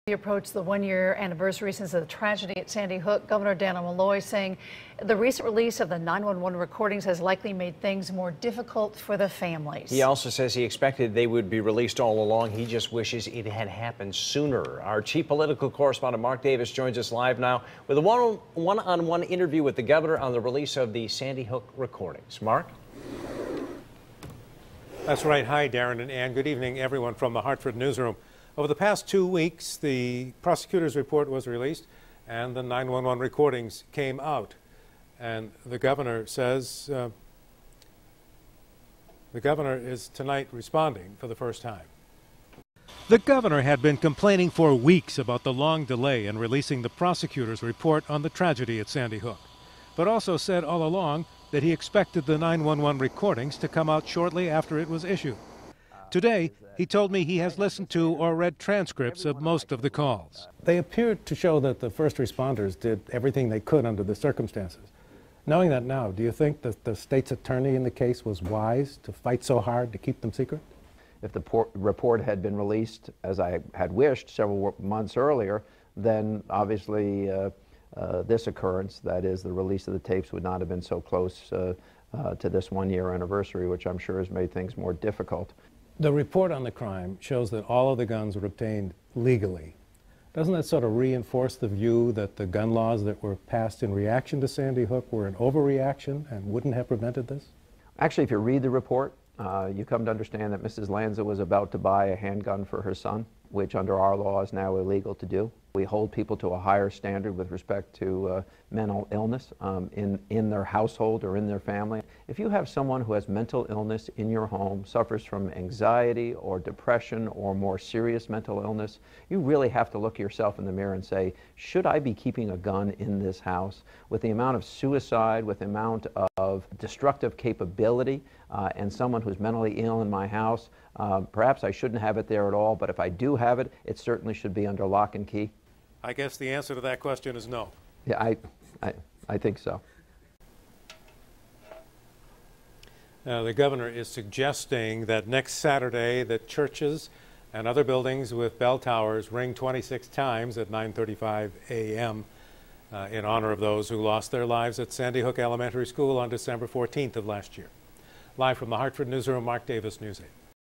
We approach the one-year anniversary since the tragedy at Sandy Hook. Governor Malloy saying the recent release of the 911 recordings has likely made things more difficult for the families. He also says he expected they would be released all along. He just wishes it had happened sooner. Our chief political correspondent Mark Davis joins us live now with a one-on-one interview with the governor on the release of the Sandy Hook recordings. Mark? That's right. Hi, Darren and Ann. Good evening, everyone from the Hartford newsroom. Over the past 2 weeks, the prosecutor's report was released and the 911 recordings came out. And the governor says the governor is tonight responding for the first time. The governor had been complaining for weeks about the long delay in releasing the prosecutor's report on the tragedy at Sandy Hook, but also said all along that he expected the 911 recordings to come out shortly after it was issued. Today, he told me he has listened to or read transcripts of most of the calls. They appeared to show that the first responders did everything they could under the circumstances. Knowing that now, do you think that the state's attorney in the case was wise to fight so hard to keep them secret? If the report had been released, as I had wished several months earlier, then obviously this occurrence, that is the release of the tapes, would not have been so close to this one-year anniversary, which I'm sure has made things more difficult. The report on the crime shows that all of the guns were obtained legally. Doesn't that sort of reinforce the view that the gun laws that were passed in reaction to Sandy Hook were an overreaction and wouldn't have prevented this? Actually, if you read the report, you come to understand that Mrs. Lanza was about to buy a handgun for her son, which under our law is now illegal to do. We hold people to a higher standard with respect to mental illness in their household or in their family. If you have someone who has mental illness in your home, suffers from anxiety or depression or more serious mental illness, you really have to look yourself in the mirror and say, should I be keeping a gun in this house? With the amount of suicide, with the amount of destructive capability, and someone who's mentally ill in my house, perhaps I shouldn't have it there at all, but if I do have it, it certainly should be under lock and key. I guess the answer to that question is no. Yeah, I think so. The governor is suggesting that next Saturday that churches and other buildings with bell towers ring 26 times at 9:35 a.m. In honor of those who lost their lives at Sandy Hook Elementary School on December 14th of last year. Live from the Hartford newsroom, Mark Davis, News 8.